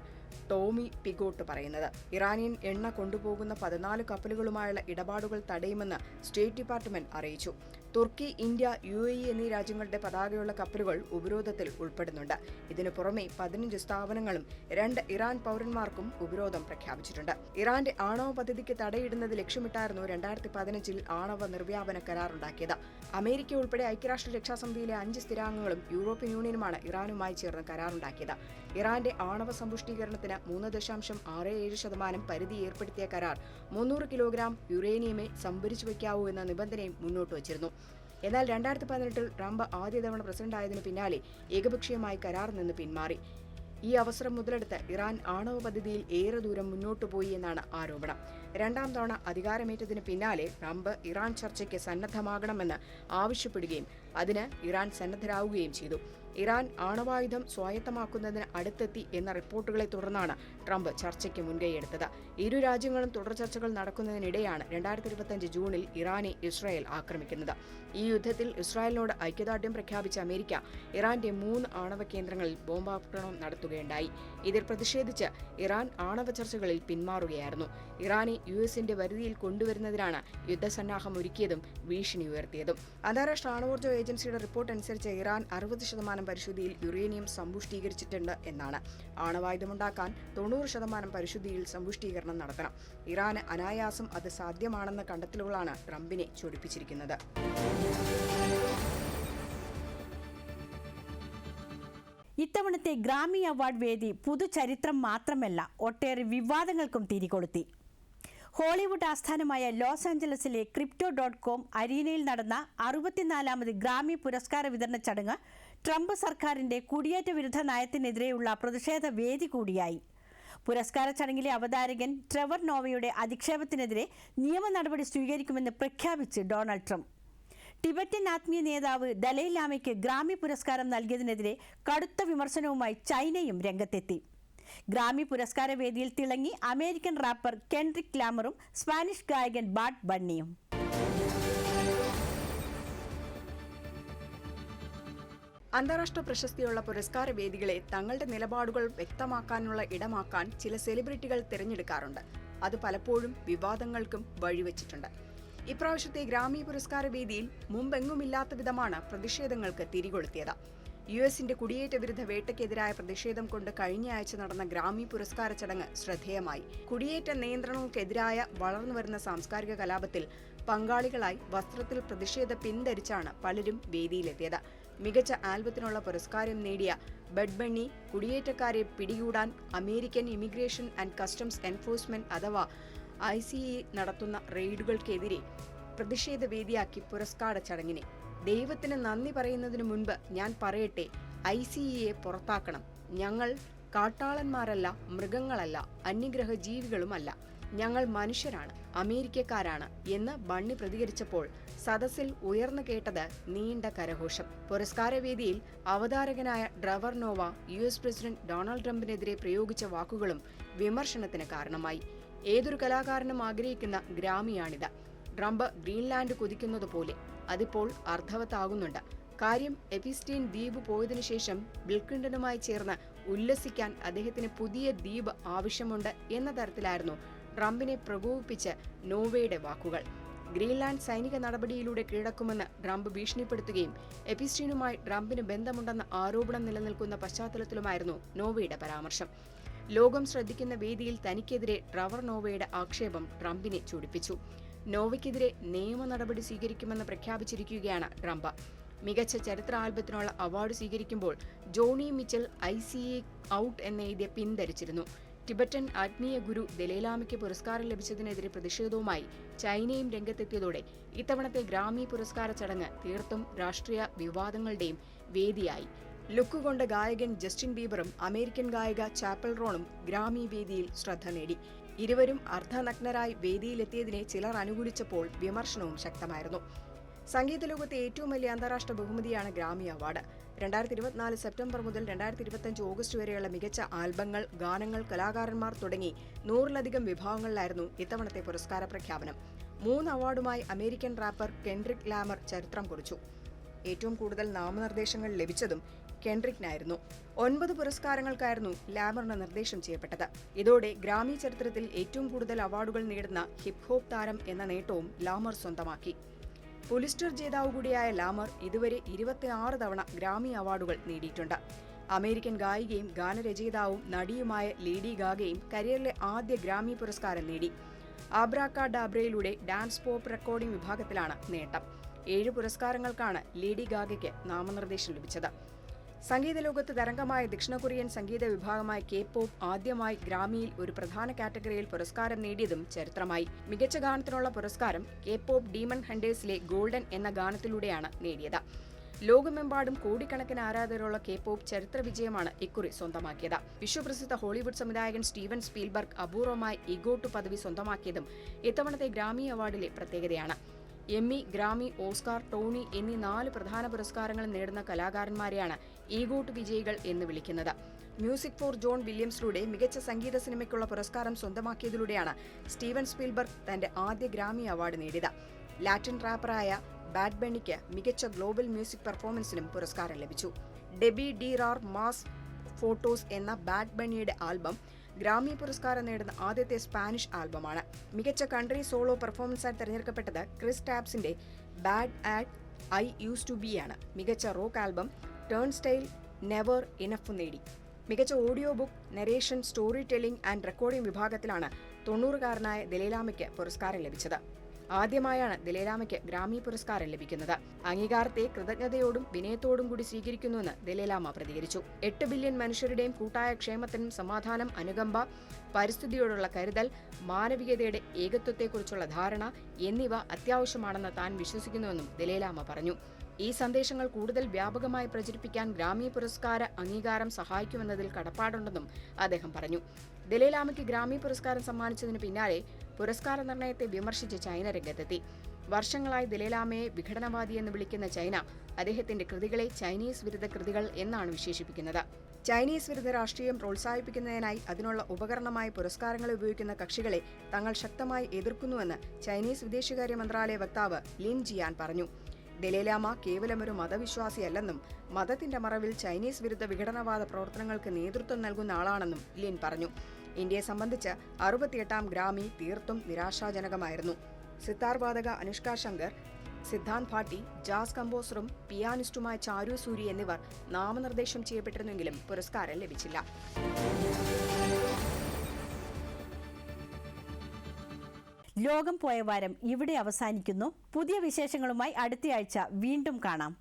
ടോമി പിഗോട്ട് പറയുന്നത്. ഇറാനിയൻ എണ്ണ കൊണ്ടുപോകുന്ന 14 കപ്പലുകളുമായുള്ള ഇടപാടുകൾ തടയുമെന്ന് സ്റ്റേറ്റ് ഡിപ്പാർട്ട്മെന്റ് അറിയിച്ചു. തുർക്കി, ഇന്ത്യ, UAE എന്നീ രാജ്യങ്ങളുടെ പതാകയുള്ള കപ്പലുകൾ ഉപരോധത്തിൽ ഉൾപ്പെടുന്നുണ്ട്. ഇതിനു പുറമെ 15 സ്ഥാപനങ്ങളും 2 ഇറാൻ പൗരന്മാർക്കും ഉപരോധം പ്രഖ്യാപിച്ചിട്ടുണ്ട്. ഇറാന്റെ ആണവ പദ്ധതിക്ക് തടയിടുന്നത് ലക്ഷ്യമിട്ടായിരുന്നു 2015 ആണവ നിർവ്യാപന കരാറുണ്ടാക്കിയത്. അമേരിക്ക ഉൾപ്പെടെ ഐക്യരാഷ്ട്ര രക്ഷാസമിതിയിലെ 5 സ്ഥിരാംഗങ്ങളും യൂറോപ്യൻ യൂണിയനുമാണ് ഇറാനുമായി ചേർന്ന് കരാറുണ്ടാക്കിയത്. ഇറാന്റെ ആണവ സമ്പുഷ്ടീകരണത്തിന് 3.67% പരിധി ഏർപ്പെടുത്തിയ കരാർ 300 കിലോഗ്രാം യുറേനിയമെ സംഭരിച്ചു വയ്ക്കാവൂ എന്ന നിബന്ധനയും മുന്നോട്ട് വച്ചിരുന്നു. എന്നാൽ 2018 ട്രംപ് ആദ്യ തവണ പ്രസിഡന്റായതിനു പിന്നാലെ ഏകപക്ഷീയമായി കരാറിൽ നിന്ന് പിന്മാറി. ഈ അവസരം മുതലെടുത്ത് ഇറാൻ ആണവ പദ്ധതിയിൽ ഏറെ ദൂരം മുന്നോട്ടു പോയി എന്നാണ് ആരോപണം. 2ാം തവണ അധികാരമേറ്റതിന് പിന്നാലെ ട്രംപ് ഇറാൻ ചർച്ചയ്ക്ക് സന്നദ്ധമാകണമെന്ന് ആവശ്യപ്പെടുകയും അതിന് ഇറാൻ സന്നദ്ധരാകുകയും ചെയ്തു. ഇറാൻ ആണവായുധം സ്വായത്തമാക്കുന്നതിന് അടുത്തെത്തി എന്ന റിപ്പോർട്ടുകളെ തുടർന്നാണ് ട്രംപ് ചർച്ചയ്ക്ക് മുൻകൈയെടുത്തത്. ഇരു രാജ്യങ്ങളും തുടർ ചർച്ചകൾ നടക്കുന്നതിനിടെയാണ് 2025 ജൂണിൽ ഇറാനെ ഇസ്രായേൽ ആക്രമിക്കുന്നത്. ഈ യുദ്ധത്തിൽ ഇസ്രായേലിനോട് ഐക്യദാർഢ്യം പ്രഖ്യാപിച്ച അമേരിക്ക ഇറാന്റെ 3 ആണവ കേന്ദ്രങ്ങളിൽ ബോംബാക്രമണം നടത്തുകയുണ്ടായി. ഇതിൽ പ്രതിഷേധിച്ച് ഇറാൻ ആണവ ചർച്ചകളിൽ പിന്മാറുകയായിരുന്നു. ഇറാനെ USന്റെ വരുതിയിൽ കൊണ്ടുവരുന്നതിനാണ് യുദ്ധസന്നാഹം ഒരുക്കിയതും ഭീഷണി ഉയർത്തിയതും. അന്താരാഷ്ട്ര ആണവോർജ്ജ ഏജൻസിയുടെ റിപ്പോർട്ട് അനുസരിച്ച് ഇറാൻ 60% പരിശുദ്ധിയിൽ യുറേനിയം സമ്പുഷ്ടീകരിച്ചിട്ടുണ്ട് എന്നാണ്. ആണവായുധമുണ്ടാക്കാൻ 90% പരിശുദ്ധിയിൽ സമ്പുഷ്ടീകരണം നടത്തണം. ഇറാന് അനായാസം അത് സാധ്യമാണെന്ന കണ്ടെത്തലുകളാണ് ട്രംപിനെ ചൊടിപ്പിച്ചിരിക്കുന്നത്. ഇത്തവണത്തെ ഗ്രാമി അവാർഡ് വേദി പുതുചരിത്രം മാത്രമല്ല, ഒട്ടേറെ വിവാദങ്ങൾക്കും തിരികൊളുത്തി. ഹോളിവുഡ് ആസ്ഥാനമായ ലോസ് ആഞ്ചലസിലെ Crypto.com അരീനയിൽ നടന്ന 64ാമത് ഗ്രാമി പുരസ്കാര വിതരണ ചടങ്ങ് ട്രംപ് സർക്കാരിന്റെ കുടിയേറ്റ വിരുദ്ധ നയത്തിനെതിരെയുള്ള പ്രതിഷേധ വേദി കൂടിയായി. പുരസ്കാര ചടങ്ങിലെ അവതാരകൻ ട്രെവർ നോവയുടെ അധിക്ഷേപത്തിനെതിരെ നിയമ നടപടി സ്വീകരിക്കുമെന്ന് പ്രഖ്യാപിച്ച് ഡൊണാൾഡ് ട്രംപ്. ടിബറ്റൻ ആത്മീയ നേതാവ് ദലൈ ലാമയ്ക്ക് ഗ്രാമി പുരസ്കാരം നൽകിയതിനെതിരെ കടുത്ത വിമർശനവുമായി ചൈനയും രംഗത്തെത്തി. ഗ്രാമി പുരസ്കാര വേദിയിൽ തിളങ്ങി അമേരിക്കൻ റാപ്പർ കെൻഡ്രിക് ലാമറും സ്പാനിഷ് ഗായകൻ ബാഡ് ബണ്ണിയും. അന്താരാഷ്ട്ര പ്രശസ്തിയുള്ള പുരസ്കാര വേദികളെ തങ്ങളുടെ നിലപാടുകൾ വ്യക്തമാക്കാനുള്ള ഇടമാക്കാൻ ചില സെലിബ്രിറ്റികൾ തിരഞ്ഞെടുക്കാറുണ്ട്. അത് പലപ്പോഴും വിവാദങ്ങൾക്കും വഴിവെച്ചിട്ടുണ്ട്. ഇപ്രാവശ്യത്തെ ഗ്രാമി പുരസ്കാര വേദിയിൽ മുമ്പെങ്ങുമില്ലാത്ത വിധമാണ് പ്രതിഷേധങ്ങൾക്ക് തിരികൊളുത്തിയത്. യുഎസിന്റെ കുടിയേറ്റ വിരുദ്ധ വേട്ടയ്ക്കെതിരായ പ്രതിഷേധം കൊണ്ട് കഴിഞ്ഞയാഴ്ച നടന്ന ഗ്രാമി പുരസ്കാര ചടങ്ങ് ശ്രദ്ധേയമായി. കുടിയേറ്റ നിയന്ത്രണങ്ങൾക്കെതിരായ വളർന്നുവരുന്ന സാംസ്കാരിക കലാപത്തിൽ പങ്കാളികളായി വസ്ത്രത്തിൽ പ്രതിഷേധ പിൻധരിച്ചാണ് പലരും വേദിയിലെത്തിയത്. മികച്ച ആൽബത്തിനുള്ള പുരസ്കാരം നേടിയ ബഡ് ബണ്ണി കുടിയേറ്റക്കാരെ പിടികൂടാൻ American immigration and customs enforcement അഥവാ ICE നടത്തുന്ന റെയ്ഡുകൾക്കെതിരെ പ്രതിഷേധ വേദിയാക്കി പുരസ്കാര ചടങ്ങിനെ. ദൈവത്തിന് നന്ദി പറയുന്നതിനു മുൻപ് ഞാൻ പറയട്ടെ, ICEയെ പുറത്താക്കണം. ഞങ്ങൾ കാട്ടാളന്മാരല്ല, മൃഗങ്ങളല്ല, അന്യഗ്രഹ ജീവികളുമല്ല. ഞങ്ങൾ മനുഷ്യരാണ്, അമേരിക്കക്കാരാണ് എന്ന് ബണ്ണി പ്രതികരിച്ചപ്പോൾ സദസ്സിൽ ഉയർന്നു കേട്ടത് നീണ്ട കരഘോഷം. പുരസ്കാരവേദിയിൽ അവതാരകനായ Trevor Noah US president Donald ട്രംപിനെതിരെ പ്രയോഗിച്ച വാക്കുകളും വിമർശനത്തിന് കാരണമായി. ഏതൊരു കലാകാരനും ആഗ്രഹിക്കുന്ന ഗ്രാമിയാണിത്. ട്രംപ് ഗ്രീൻലാൻഡ് കൊതിക്കുന്നതുപോലെ അതിപ്പോൾ അർത്ഥവത്താകുന്നുണ്ട്. കാര്യം എപ്പിസ്റ്റീൻ ദ്വീപ് പോയതിനു ശേഷം ബിൽ ക്ലിന്റണുമായി ചേർന്ന് ഉല്ലസിക്കാൻ അദ്ദേഹത്തിന് പുതിയ ദ്വീപ് ആവശ്യമുണ്ട് എന്ന തരത്തിലായിരുന്നു ട്രംപിനെ പ്രകോപിപ്പിച്ച് നോവയുടെ വാക്കുകൾ. ഗ്രീൻലാൻഡ് സൈനിക നടപടിയിലൂടെ കീഴടക്കുമെന്ന് ട്രംപ് ഭീഷണിപ്പെടുത്തുകയും എപ്പിസ്റ്റീനുമായി ട്രംപിന് ബന്ധമുണ്ടെന്ന ആരോപണം നിലനിൽക്കുന്ന പശ്ചാത്തലത്തിലുമായിരുന്നു നോവയുടെ പരാമർശം. ലോകം ശ്രദ്ധിക്കുന്ന വേദിയിൽ തനിക്കെതിരെ ട്രെവർ നോവയുടെ ആക്ഷേപം ട്രംപിനെ ചൊടിപ്പിച്ചു. നോവയ്ക്കെതിരെ നിയമ നടപടി സ്വീകരിക്കുമെന്ന് പ്രഖ്യാപിച്ചിരിക്കുകയാണ് ട്രംപ്. മികച്ച ചരിത്ര ആൽബത്തിനുള്ള അവാർഡ് സ്വീകരിക്കുമ്പോൾ ജോണി മിച്ചൽ ICA ഔട്ട് എന്നെഴുതിയ പിൻധരിച്ചിരുന്നു. ടിബറ്റൻ ആത്മീയ ഗുരു ദലൈലാമയ്ക്ക് പുരസ്കാരം ലഭിച്ചതിനെതിരെ പ്രതിഷേധവുമായി ചൈനയും രംഗത്തെത്തിയതോടെ ഇത്തവണത്തെ ഗ്രാമി പുരസ്കാര ചടങ്ങ് തീർത്തും രാഷ്ട്രീയ വിവാദങ്ങളുടെയും വേദിയായി. ലുക്കുകൊണ്ട് ഗായകൻ ജസ്റ്റിൻ ബീബറും അമേരിക്കൻ ഗായിക ചാപ്പൽ റോണും ഗ്രാമി വേദിയിൽ ശ്രദ്ധ നേടി. ഇരുവരും അർദ്ധനഗ്നരായി വേദിയിലെത്തിയതിനെ ചിലർ അനുകൂലിച്ചപ്പോൾ വിമർശനവും ശക്തമായിരുന്നു. സംഗീത ലോകത്തെ ഏറ്റവും വലിയ അന്താരാഷ്ട്ര ബഹുമതിയാണ് ഗ്രാമി അവാർഡ്. 2024 സെപ്റ്റംബർ മുതൽ 2025 ഓഗസ്റ്റ് വരെയുള്ള മികച്ച ആൽബങ്ങൾ, ഗാനങ്ങൾ, കലാകാരന്മാർ തുടങ്ങി 100-ലധികം വിഭാഗങ്ങളിലായിരുന്നു ഇത്തവണത്തെ പുരസ്കാര പ്രഖ്യാപനം. 3 അവാർഡുമായി അമേരിക്കൻ റാപ്പർ കെൻഡ്രിക് ലാമർ ചരിത്രം കുറിച്ചു. ഏറ്റവും കൂടുതൽ നാമനിർദ്ദേശങ്ങൾ ലഭിച്ചതും കെൻഡ്രിക്കിനായിരുന്നു. 9 പുരസ്കാരങ്ങൾക്കായിരുന്നു ലാമറിന് നിർദ്ദേശം ചെയ്യപ്പെട്ടത്. ഇതോടെ ഗ്രാമി ചരിത്രത്തിൽ ഏറ്റവും കൂടുതൽ അവാർഡുകൾ നേടുന്ന ഹിപ് ഹോപ്പ് താരം എന്ന നേട്ടവും ലാമർ സ്വന്തമാക്കി. പുലിസ്റ്റർ ജേതാവ് കൂടിയായ ലാമർ ഇതുവരെ 26 തവണ ഗ്രാമി അവാർഡുകൾ നേടിയിട്ടുണ്ട്. അമേരിക്കൻ ഗായികയും ഗാനരചയിതാവും നടിയുമായ ലേഡി ഗാഗയും കരിയറിലെ ആദ്യ ഗ്രാമി പുരസ്കാരം നേടി. ആബ്രാക്കാഡാബ്രയിലൂടെ ഡാൻസ് പോപ്പ് റെക്കോർഡിംഗ് വിഭാഗത്തിലാണ് നേട്ടം. 7 പുരസ്കാരങ്ങൾക്കാണ് ലേഡി ഗാഗയ്ക്ക് നാമനിർദ്ദേശം ലഭിച്ചത്. സംഗീത ലോകത്ത് തരംഗമായ ദക്ഷിണ കൊറിയൻ സംഗീത വിഭാഗമായ K-pop ആദ്യമായി ഗ്രാമിയിൽ ഒരു പ്രധാന കാറ്റഗറിയിൽ പുരസ്കാരം നേടിയതും ചരിത്രമായി. മികച്ച ഗാനത്തിനുള്ള പുരസ്കാരം K-pop ഡീമൺ ഹണ്ടേഴ്സിലെ ഗോൾഡൻ എന്ന ഗാനത്തിലൂടെയാണ് നേടിയത്. ലോകമെമ്പാടും കോടിക്കണക്കിന് ആരാധകരുള്ള K-pop ചരിത്ര വിജയമാണ് ഇക്കുറി സ്വന്തമാക്കിയത്. വിശ്വപ്രസിദ്ധ ഹോളിവുഡ് സംവിധായകൻ സ്റ്റീവൻ സ്പീൽബർഗ് അപൂർവമായി ഇഗോട്ട് പദവി സ്വന്തമാക്കിയതും ഇത്തവണത്തെ ഗ്രാമി അവാർഡിലെ പ്രത്യേകതയാണ്. എമ്മി, ഗ്രാമി, ഓസ്കാർ, ടോണി എന്നീ 4 പ്രധാന പുരസ്കാരങ്ങൾ നേടുന്ന കലാകാരന്മാരെയാണ് ഈഗോട്ട് വിജയികൾ എന്ന് വിളിക്കുന്നത്. മ്യൂസിക് ഫോർ ജോൺ വില്യംസിലൂടെ മികച്ച സംഗീത സിനിമയ്ക്കുള്ള പുരസ്കാരം സ്വന്തമാക്കിയതിലൂടെയാണ് സ്റ്റീവൻ സ്പീൽബർഗ് തന്റെ ആദ്യ ഗ്രാമി അവാർഡ് നേടിയത്. ലാറ്റിൻ റാപ്പറായ ബാഡ് ബണ്ണിക്ക് മികച്ച ഗ്ലോബൽ മ്യൂസിക് പെർഫോമൻസിനും പുരസ്കാരം ലഭിച്ചു. ഡെബി ഡി റാർ മാസ് ഫോട്ടോസ് എന്ന ബാഡ് ബണ്ണിയുടെ ആൽബം ഗ്രാമി പുരസ്കാരം നേടുന്ന ആദ്യത്തെ സ്പാനിഷ് ആൽബമാണ്. മികച്ച കൺട്രി സോളോ പെർഫോമൻസായി തെരഞ്ഞെടുക്കപ്പെട്ടത് ക്രിസ് ടാബ്സിന്റെ bad as I used to be ആണ്. മികച്ച rock album Turnstile never enough നേടി. മികച്ച audio book, narration, storytelling and recording വിഭാഗത്തിലാണ് 90-കാരനായ ദലൈലാമയ്ക്ക് പുരസ്കാരം ലഭിച്ചത്. ആദ്യമായാണ് ദലൈലാമയ്ക്ക് ഗ്രാമി പുരസ്കാരം ലഭിക്കുന്നത്. അംഗീകാരത്തെ കൃതജ്ഞതയോടും വിനയത്തോടും കൂടി സ്വീകരിക്കുന്നുവെന്ന് ദലൈലാമ പ്രതികരിച്ചു. 8 ബില്യൺ മനുഷ്യരുടെയും കൂട്ടായ ക്ഷേമത്തിനും സമാധാനം, അനുകമ്പ, പരിസ്ഥിതിയോടുള്ള കരുതൽ, മാനവികതയുടെ ഏകത്വത്തെക്കുറിച്ചുള്ള ധാരണ എന്നിവ അത്യാവശ്യമാണെന്ന് താൻ വിശ്വസിക്കുന്നുവെന്നും ദലൈലാമ പറഞ്ഞു. ഈ സന്ദേശങ്ങൾ കൂടുതൽ വ്യാപകമായി പ്രചരിപ്പിക്കാൻ ഗ്രാമി പുരസ്കാര അംഗീകാരം സഹായിക്കുമെന്നതിൽ കടപ്പാടുണ്ടെന്നും അദ്ദേഹം പറഞ്ഞു. ദലൈലാമയ്ക്ക് ഗ്രാമി പുരസ്കാരം സമ്മാനിച്ചതിന് പിന്നാലെ പുരസ്കാര നിർണയത്തെ വിമർശിച്ച് ചൈന രംഗത്തെത്തി. വർഷങ്ങളായി ദലൈലാമയെ വിഘടനവാദിയെന്ന് വിളിക്കുന്ന ചൈന അദ്ദേഹത്തിന്റെ കൃതികളെ ചൈനീസ് വിരുദ്ധ കൃതികൾ എന്നാണ് വിശേഷിപ്പിക്കുന്നത്. ചൈനീസ് വിരുദ്ധ രാഷ്ട്രീയം പ്രോത്സാഹിപ്പിക്കുന്നതിനായി അതിനുള്ള ഉപകരണമായി പുരസ്കാരങ്ങൾ ഉപയോഗിക്കുന്ന കക്ഷികളെ തങ്ങൾ ശക്തമായി എതിർക്കുന്നുവെന്ന് ചൈനീസ് വിദേശകാര്യ മന്ത്രാലയ വക്താവ് ലിൻ ജിയാൻ പറഞ്ഞു. ദലൈലാമ കേവലമൊരു മതവിശ്വാസിയല്ലെന്നും മതത്തിന്റെ മറവിൽ ചൈനീസ് വിരുദ്ധ വിഘടനവാദ പ്രവർത്തനങ്ങൾക്ക് നേതൃത്വം നൽകുന്ന ആളാണെന്നും ലിൻ പറഞ്ഞു. ഇന്ത്യയെ സംബന്ധിച്ച് 68ാം ഗ്രാമി തീർത്തും നിരാശാജനകമായിരുന്നു. സിത്താർ വാദക അനുഷ്ക ശങ്കർ, സിദ്ധാന്ത് ഭാട്ടി, ജാസ് കമ്പോസറും പിയാനിസ്റ്റുമായ ചാരു സൂരി എന്നിവർ നാമനിർദ്ദേശം ചെയ്യപ്പെട്ടിരുന്നെങ്കിലും പുരസ്കാരം ലഭിച്ചില്ല. ലോകം പോയ വാരം ഇവിടെ അവസാനിക്കുന്നു. പുതിയ വിശേഷങ്ങളുമായി അടുത്തയാഴ്ച വീണ്ടും കാണാം.